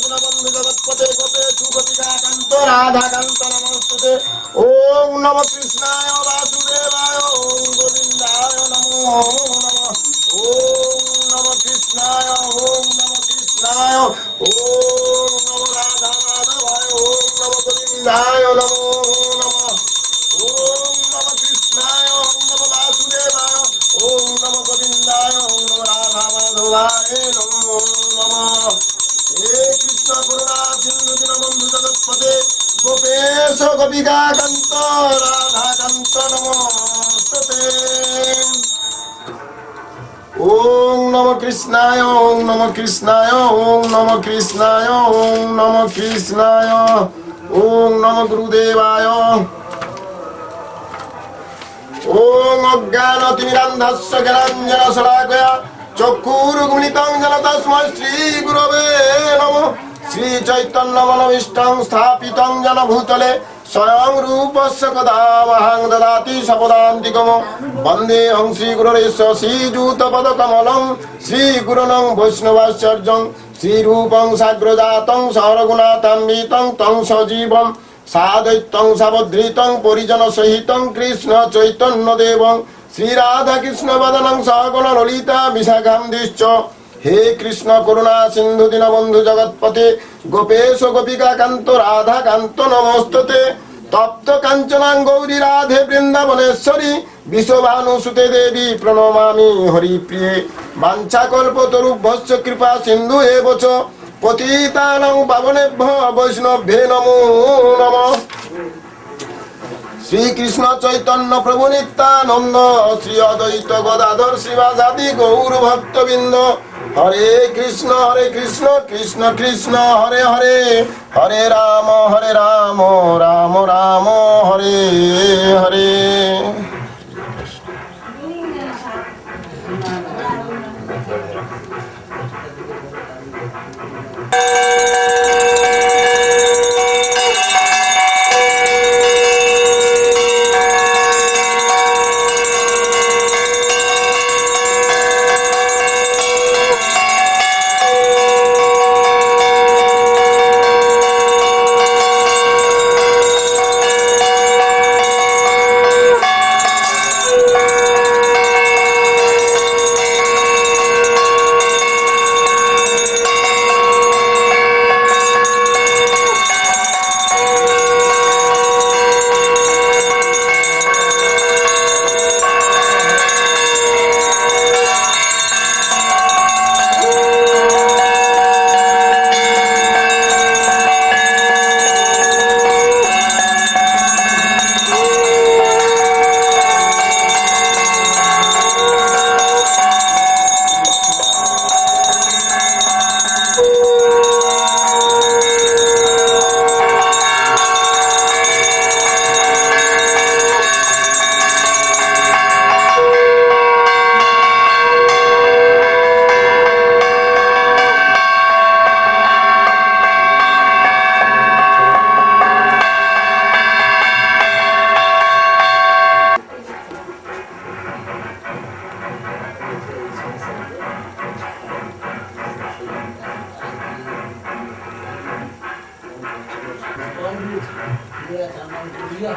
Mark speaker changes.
Speaker 1: দীনবন্ধু জগৎপতে গোপেশু গোপিকাকান্ত রাধাকান্ত নমস্তুতে। ওম নমঃ কৃষ্ণায় বাসুদেবায় ওম গোবিন্দায় নমো নমঃ। ওম নমঃ কৃষ্ণায় ওম নমঃ কৃষ্ণায় ওম নমঃ রাধা মাধবায় ওম নমঃ গোবিন্দায় নমো নমঃ। ওম নমঃ কৃষ্ণায় ওম নমঃ বাসুদেবায় ওম নমঃ গোবিন্দায় ওম নমঃ রাধা মাধবায় নমো নমঃ। হে কৃষ্ণ করুণা সিন্ধু দীনবন্ধু জগৎপতে গোপেশ গোপিকাকান্ত রাধাকান্ত নমস্তুতে। ওম নমঃ কৃষ্ণায় ওম নমঃ কৃষ্ণায় ওম নমঃ কৃষ্ণায় ওম নমঃ কৃষ্ণায় ওম নমঃ গুরুদেবায়। ওম অজ্ঞানতিমিরান্ধস্য জ্ঞানাঞ্জনশলাকয়া চক্ষুরুন্মিলিतं येन তস্मै শ্রীগুরবে নমঃ। শ্রীচৈতন্যমনভীষ্টং স্থাপিतं येन ভূতলে স্বয়ং রূপস্য কদামহং দদাতি স্বপদান্তিকম। বন্দেऽহং শ্রীগুরুরেশ শ্রীযুতপদকমलं শ্রীগুরুণং বৈষ্ণবাচার্যং শ্রীরূপং সাগ্রজাतं সরগুণান্বিतं तं সজীবং সাদৈত্যং সাবধৃতং পরিজন সহিতং কৃষ্ণ চৈতন্য দেবং শ্রীরাধা কৃষ্ণ বদনং সগণ ললিতা বিশাখান্বিশ্চ। হে কৃষ্ণ করুণা সিন্ধু দীনবন্ধু জগৎপতে গোপেশ গোপিকাকান্ত রাধাকান্ত নমস্তুতে। তপ্ত কাঞ্চনাং গৌরী রাধে বৃন্দাবনেশ্বরী বিশ্বভানুসুতে দেবী প্রণমামি হরিপ্রিয়ে। বাঞ্ছাকল্পতরুভ্যশ্চ কৃপা সিন্ধু এব চ পতিতানাং পাবনেভ্যো বৈষ্ণভ্যো নমো নমঃ। শ্রীকৃষ্ণ চৈতন্য প্রভু নিত্যানন্দ শ্রী অদ্বৈত গদাধর শ্রীবাসাদি গৌর ভক্তবৃন্দ। হরে কৃষ্ণ কৃষ্ণ কৃষ্ণ হরে হরে হরে রাম রাম রাম হরে হরে।
Speaker 2: Iya,